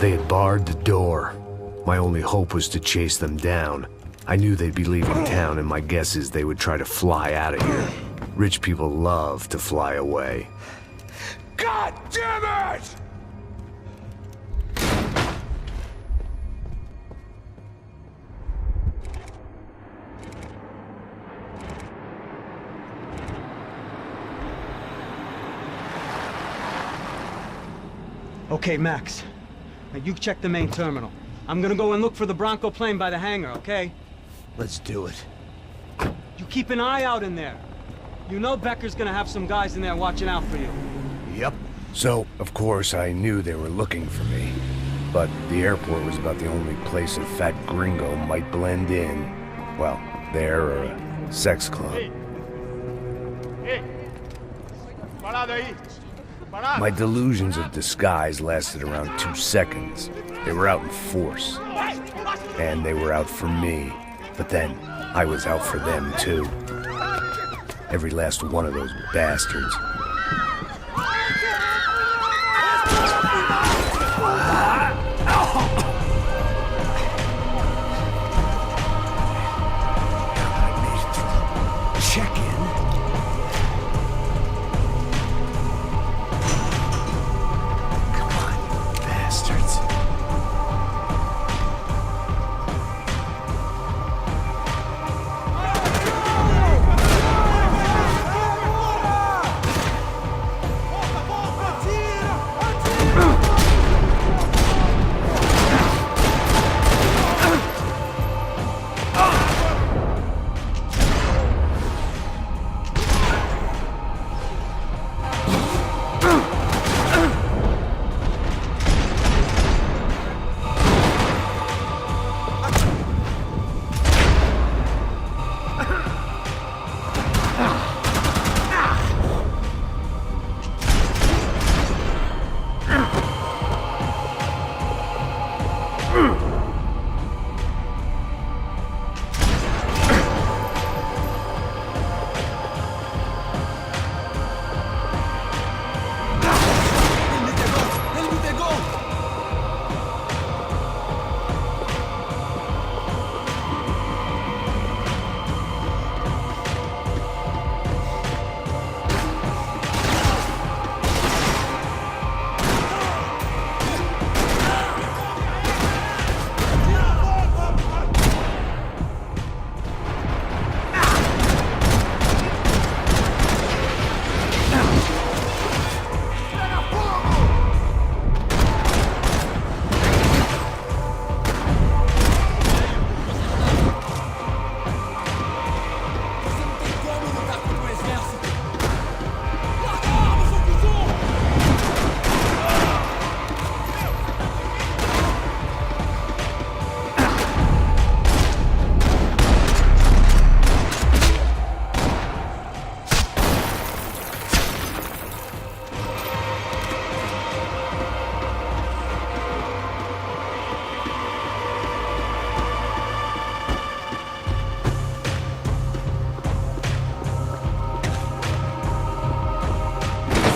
They had barred the door. My only hope was to chase them down. I knew they'd be leaving town, and my guess is they would try to fly out of here. Rich people love to fly away. God damn it! Okay, Max. Now you check the main terminal. I'm gonna go and look for the Bronco plane by the hangar, okay? Let's do it. You keep an eye out in there. You know Becker's gonna have some guys in there watching out for you. Yep. So, of course, I knew they were looking for me. But the airport was about the only place a fat gringo might blend in. Well, there or a sex club. My delusions of disguise lasted around 2 seconds. They were out in force. And they were out for me. But then, I was out for them too. Every last one of those bastards. Check in. Come on, bastards.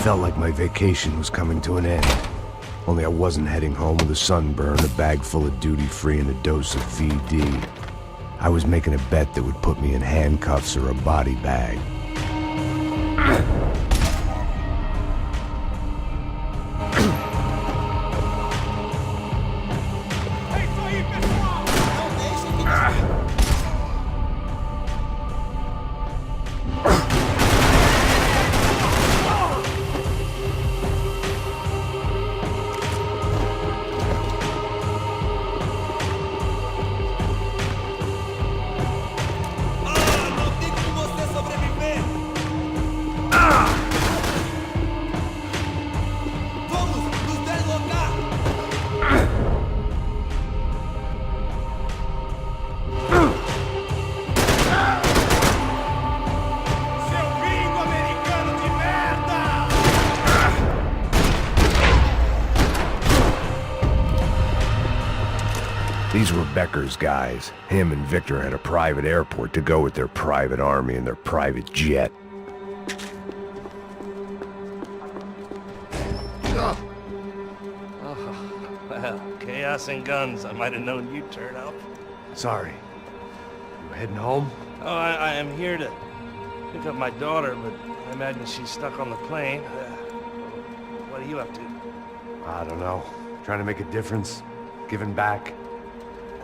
Felt like my vacation was coming to an end. Only I wasn't heading home with a sunburn, a bag full of duty-free, and a dose of VD. I was making a bet that would put me in handcuffs or a body bag. These were Becker's guys. Him and Victor had a private airport to go with their private army and their private jet. Well, chaos and guns, I might have known you'd turn up. Sorry. You heading home? Oh, I am here to pick up my daughter, but I imagine she's stuck on the plane. What are you up to? I don't know. Trying to make a difference. Giving back.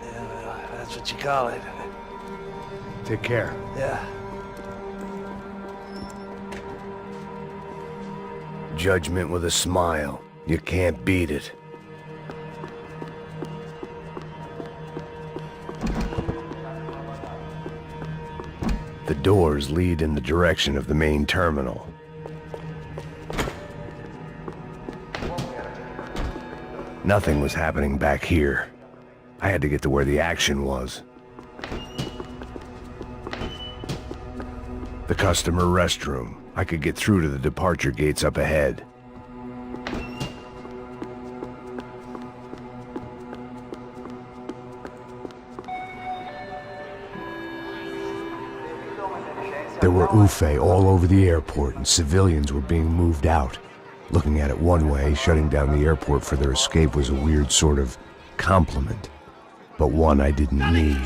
Yeah, well, that's what you call it. Take care. Yeah. Judgment with a smile. You can't beat it. The doors lead in the direction of the main terminal. Nothing was happening back here. I had to get to where the action was. The customer restroom. I could get through to the departure gates up ahead. There were UFE all over the airport, and civilians were being moved out. Looking at it one way, shutting down the airport for their escape was a weird sort of compliment, but one I didn't need.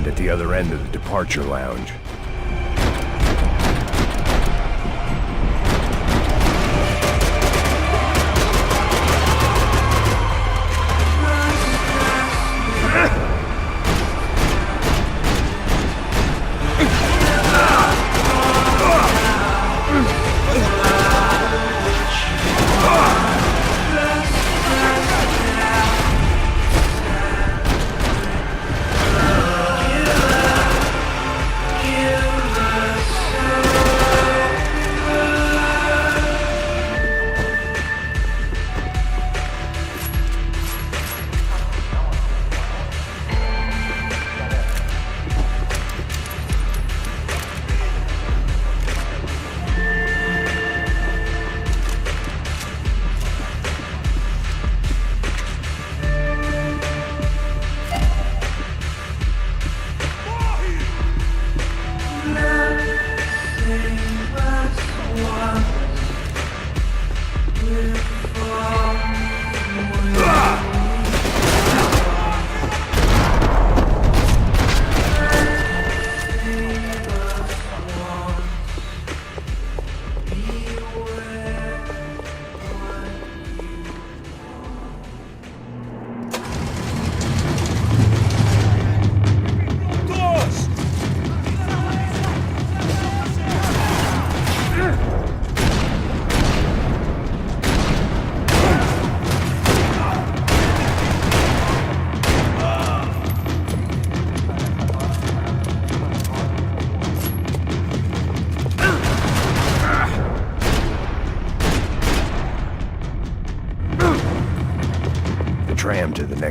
At the other end of the departure lounge.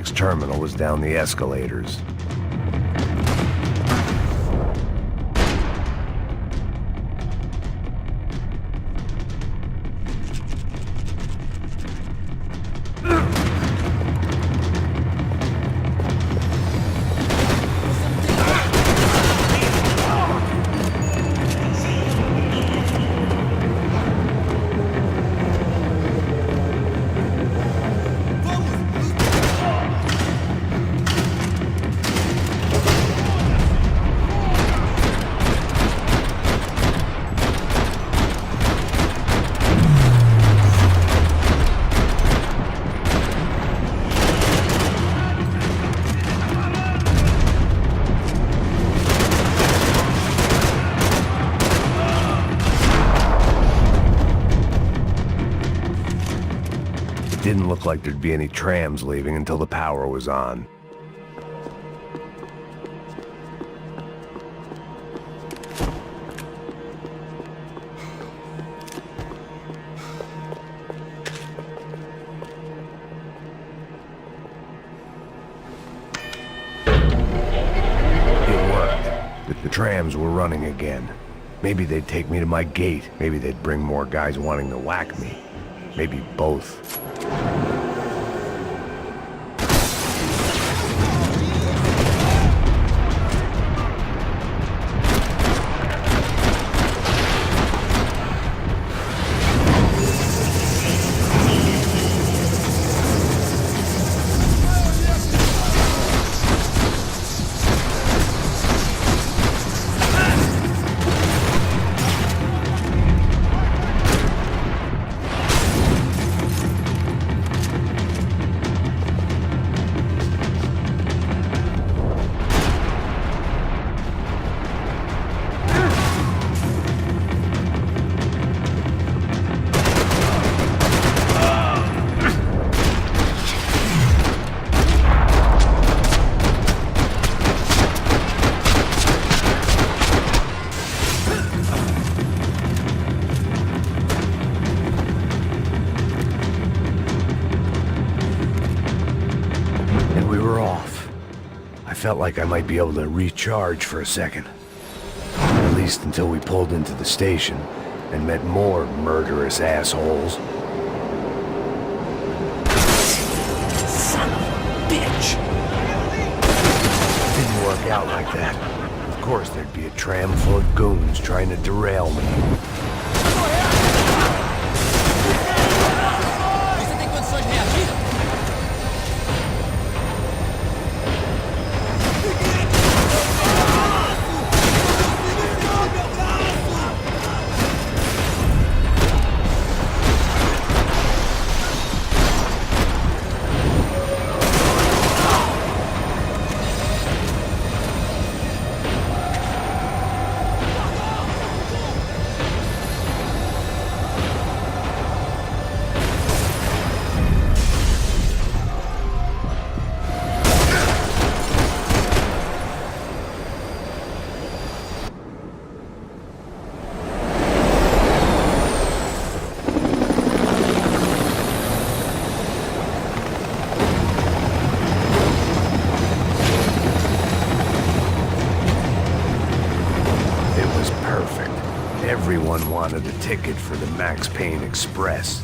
next terminal was down the escalators. Didn't look like there'd be any trams leaving until the power was on. It worked. The trams were running again. Maybe they'd take me to my gate. Maybe they'd bring more guys wanting to whack me. Maybe both. Felt like I might be able to recharge for a second. At least until we pulled into the station and met more murderous assholes. Son of a bitch! Didn't work out like that. Of course there'd be a tram full of goons trying to derail me. Everyone wanted a ticket for the Max Payne Express.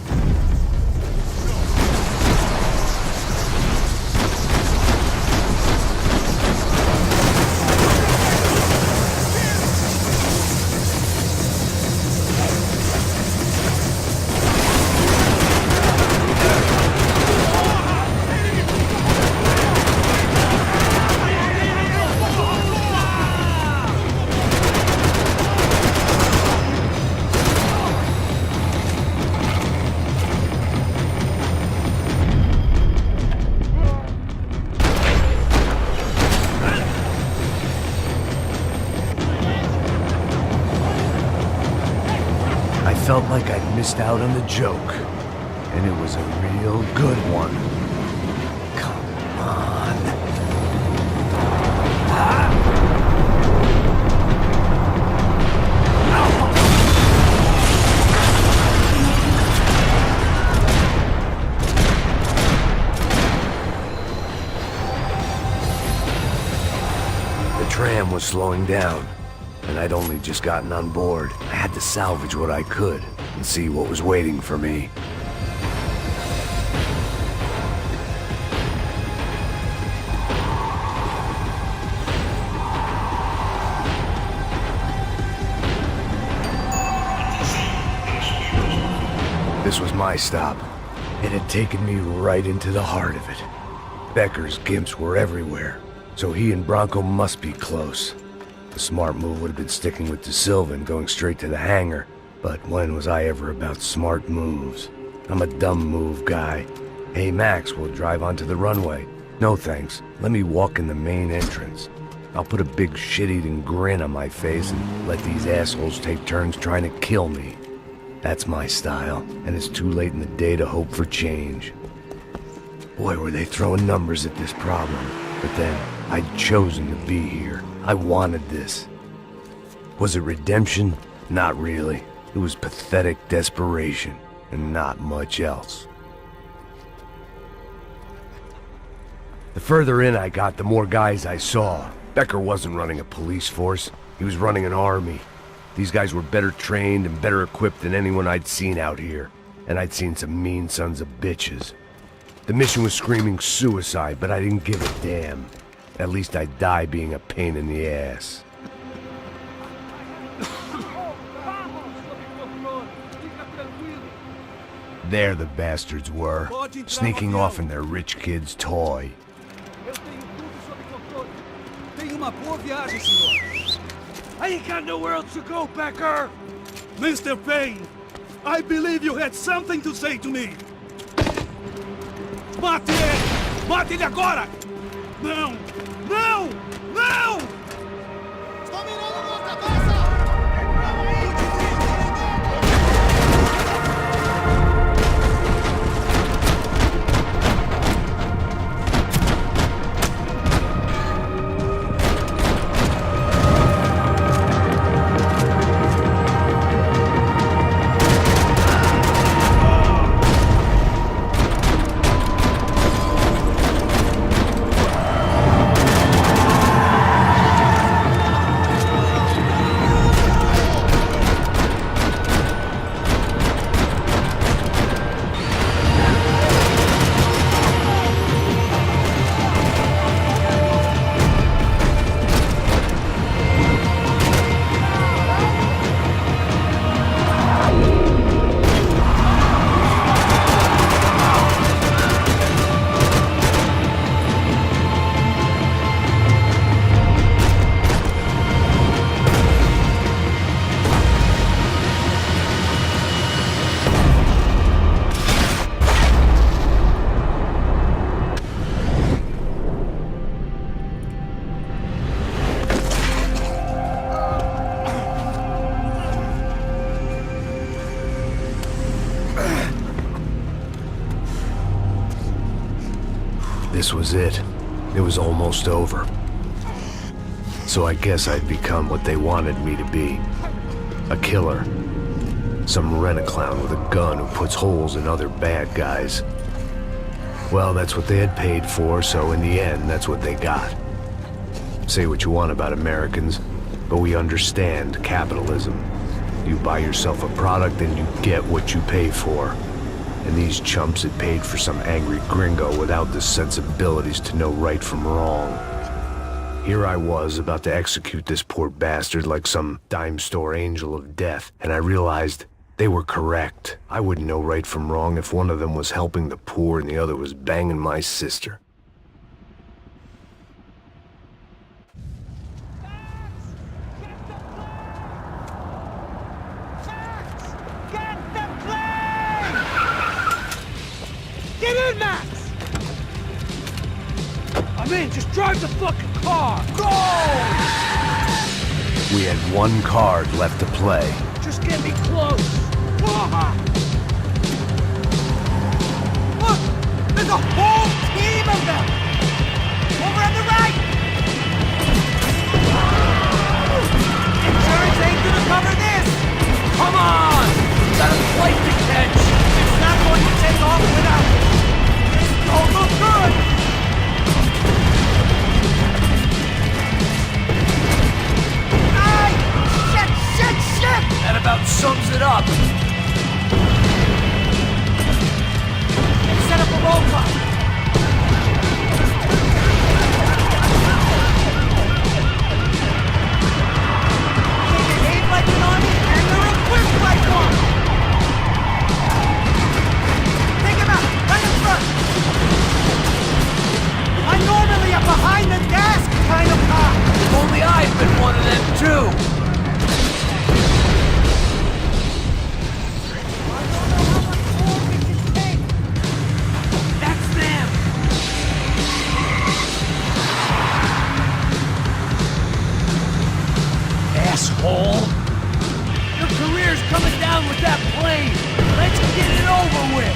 I felt like I'd missed out on the joke, and it was a real good one. Come on. tram was slowing down, and I'd only just gotten on board. I had to salvage what I could and see what was waiting for me. This was my stop. It had taken me right into the heart of it. Becker's gimps were everywhere, so he and Bronco must be close. The smart move would have been sticking with De Silva and going straight to the hangar, but when was I ever about smart moves? I'm a dumb move guy. Hey Max, we'll drive onto the runway. No thanks, let me walk in the main entrance. I'll put a big shit-eating grin on my face and let these assholes take turns trying to kill me. That's my style, and it's too late in the day to hope for change. Boy, were they throwing numbers at this problem. But then, I'd chosen to be here. I wanted this. Was it redemption? Not really. It was pathetic desperation, and not much else. The further in I got, the more guys I saw. Becker wasn't running a police force. He was running an army. These guys were better trained and better equipped than anyone I'd seen out here. And I'd seen some mean sons of bitches. The mission was screaming suicide, but I didn't give a damn. At least I'd die being a pain in the ass. There the bastards were, sneaking off in their rich kid's toy. I ain't got nowhere else to go, Becker! Mr. Payne, I believe you had something to say to me. Mate ele! Mate ele agora! Não! Não! Não! Estou mirando na cabeça! This was it. It was almost over. So I guess I'd become what they wanted me to be. A killer. Some rent-a-clown with a gun who puts holes in other bad guys. Well, that's what they had paid for, so in the end, that's what they got. Say what you want about Americans, but we understand capitalism. You buy yourself a product and you get what you pay for. And these chumps had paid for some angry gringo without the sensibilities to know right from wrong. Here I was, about to execute this poor bastard like some dime store angel of death, and I realized they were correct. I wouldn't know right from wrong if one of them was helping the poor and the other was banging my sister. Get in, Max! I'm in, just drive the fucking car! Go! We had one card left to play. Just get me close! Look! There's a whole team of them! Over on the right! Insurance ain't gonna cover this! Come on! We've got a flight to catch! It's not going to take off without it! This don't look good! sums it up. Set up a roll call. They behave like an army, and they're equipped like one. Take him out, right in front. I'm normally a behind-the-desk kind of cop. If only I'd been one of them, too. Asshole! Your career's coming down with that plane! Let's get it over with!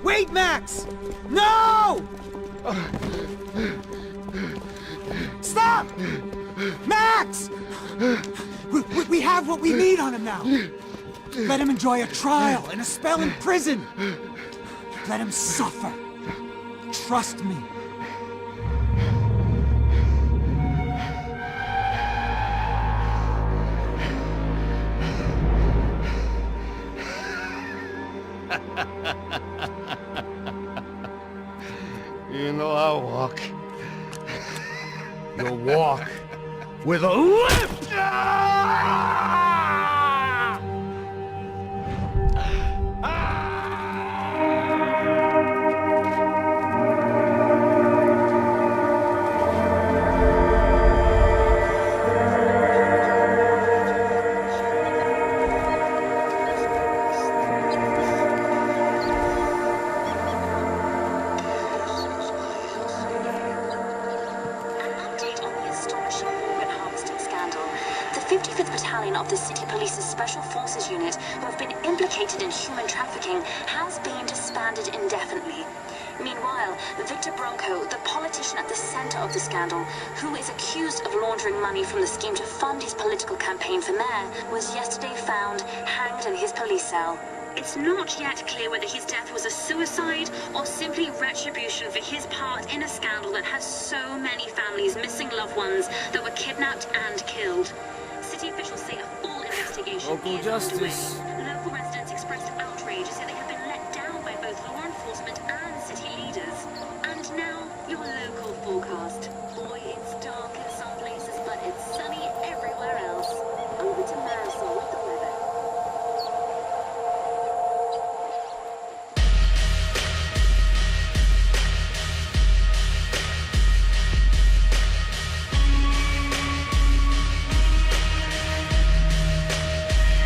Wait, Max! No! Stop! Max! We have what we need on him now. Let him enjoy a trial and a spell in prison. Let him suffer. Trust me. You know I'll walk. You'll walk with a lift! The 55th Battalion of the City Police's Special Forces Unit, who have been implicated in human trafficking, has been disbanded indefinitely. Meanwhile, Victor Bronco, the politician at the center of the scandal, who is accused of laundering money from the scheme to fund his political campaign for mayor, was yesterday found hanged in his police cell. It's not yet clear whether his death was a suicide or simply retribution for his part in a scandal that has so many families missing loved ones that were kidnapped and killed. City officials say a full investigation Local is justice. underway.